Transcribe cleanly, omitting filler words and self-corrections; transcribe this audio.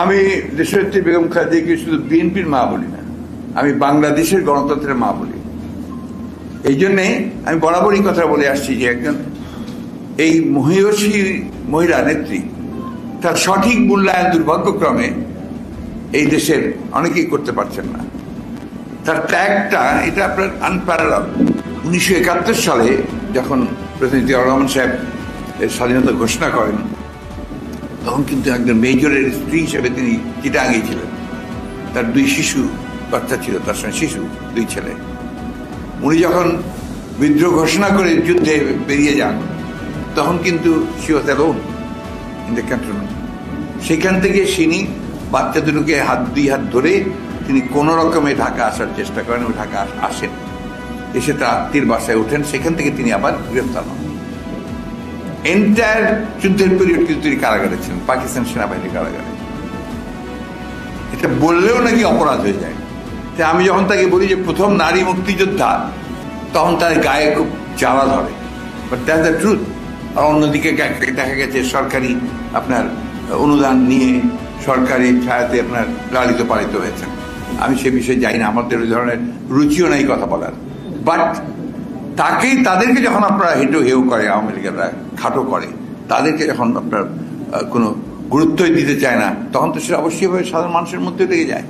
আমি দেশনেত্রী বেগম খালেদাকে শুধু বিএনপির মা বলি না, আমি বাংলাদেশের গণতন্ত্রের মা বলি। এই জন্যে আমি বরাবরই কথা বলে আসছি যে একজন এই মহিয়সী মহিলা নেত্রী, তার সঠিক মূল্যায়ন দুর্ভাগ্যক্রমে এই দেশের অনেকেই করতে পারছেন না। তার ত্যাগটা এটা আপনার আনপ্যারালাল। 1971 সালে যখন প্রেসিডেন্ট জিয়াউর রহমান সাহেব স্বাধীনতা ঘোষণা করেন, তখন কিন্তু একজন মেজরের স্ত্রী হিসেবে তিনি চিটাগাঙ্গে ছিলেন। তার 2 শিশু বাচ্চা ছিল, তার সঙ্গে শিশু 2 ছেলে। উনি যখন বিদ্রোহ ঘোষণা করে যুদ্ধে বেরিয়ে যান, তখন কিন্তু she was alone in the cantonment। সেখান থেকে তিনি বাচ্চা দুটোকে দুই হাত ধরে তিনি কোন রকমে ঢাকা আসার চেষ্টা করেন এবং ঢাকা আসেন। এসে তার আত্মীয়ের বাসায় ওঠেন, সেখান থেকে তিনি আবার গ্রেফতার হন। এন্টায়ার যুদ্ধের পিরিয়ড কিন্তু তিনি কারাগারে ছিলেন, পাকিস্তান সেনাবাহিনীর কারাগারে। এটা বললেও নাকি অপরাধ হয়ে যায়। আমি যখন তাকে বলি যে প্রথম নারী মুক্তিযোদ্ধা, তখন তার গায়ে খুব জ্বালা ধরে, বাট দ্যাটস দ্য ট্রুথ। আর অন্যদিকে দেখা গেছে সরকারি আপনার অনুদান নিয়ে সরকারি ছায়াতে আপনার লালিত পালিত হয়েছেন। আমি সে বিষয়ে যাই না, আমাদের ওই ধরনের রুচিও নাই কথা বলার। বাট তাদেরকে যখন আপনারা হেউ করে, আওয়ামী লীগেরা খাটো করে, তাদেরকে যখন আপনার কোনো গুরুত্বই দিতে চায় না, তখন তো সেটা অবশ্যই সাধারণ মানুষের মধ্যে লেগে যায়।